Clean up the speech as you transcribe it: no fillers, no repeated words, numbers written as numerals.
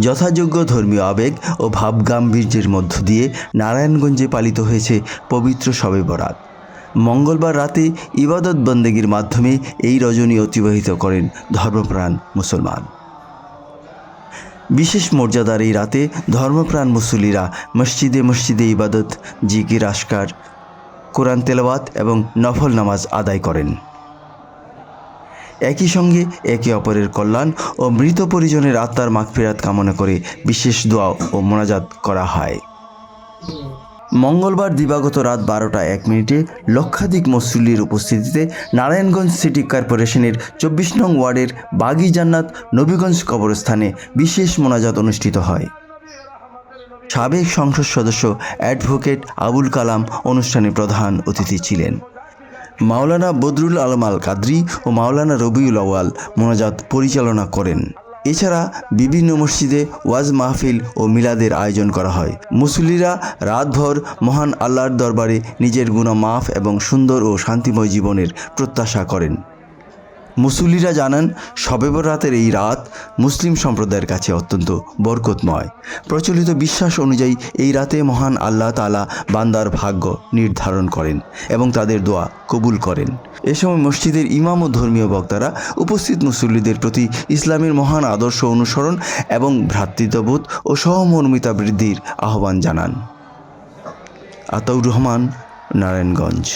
যথাযোগ্য ধর্মীয় আবেগ ও ভাবগাম্ভীর্যের মধ্য দিয়ে নারায়ণগঞ্জে পালিত হয়েছে পবিত্র শবে বরাত। মঙ্গলবার রাতে ইবাদত বন্দেগীর মাধ্যমে এই রজনী অতিবাহিত করেন ধর্মপ্রাণ মুসলমান। বিশেষ মর্যাদার এই রাতে ধর্মপ্রাণ মুসল্লিরা মসজিদে মসজিদে ইবাদত, জিকির আশকার, কোরআন তেলাওয়াত এবং নফল নামাজ আদায় করেন। একই সঙ্গে একে অপরের কল্যাণ ও মৃত পরিজনের আত্মার মাগফিরাত কামনা করে বিশেষ দোয়া ও মোনাজাত করা হয়। মঙ্গলবার দিবাগত রাত 12:01 লক্ষাধিক মুসল্লির উপস্থিতিতে নারায়ণগঞ্জ সিটি কর্পোরেশনের 24 নং ওয়ার্ডের বাগি জান্নাত নবীগঞ্জ কবরস্থানে বিশেষ মোনাজাত অনুষ্ঠিত হয়। সাবেক সংসদ সদস্য অ্যাডভোকেট আবুল কালাম অনুষ্ঠানে প্রধান অতিথি ছিলেন। মাওলানা বদরুল আলম আল কাদরি ও মাওলানা রবিউল আউয়াল মোনাজাত পরিচালনা করেন। এছাড়া বিভিন্ন মসজিদে ওয়াজ মাহফিল ও মিলাদের আয়োজন করা হয়। মুসল্লিরা রাতভর মহান আল্লাহর দরবারে নিজের গুনাহ মাফ এবং সুন্দর ও শান্তিময় জীবনের প্রত্যাশা করেন। মুসল্লিরা জানান, শবে বরাতের এই রাত মুসলিম সম্প্রদায়ের কাছে অত্যন্ত বরকতময়। প্রচলিত বিশ্বাস অনুযায়ী এই রাতে মহান আল্লাহ তাআলা বান্দার ভাগ্য নির্ধারণ করেন এবং তাদের দোয়া কবুল করেন। এ সময় মসজিদের ইমাম ও ধর্মীয় বক্তারা উপস্থিত মুসল্লিদের প্রতি ইসলামের মহান আদর্শ অনুসরণ এবং ভ্রাতৃত্ববোধ ও সহমর্মিতা বৃদ্ধির আহ্বান জানান। আতাউর রহমান, নারায়ণগঞ্জ।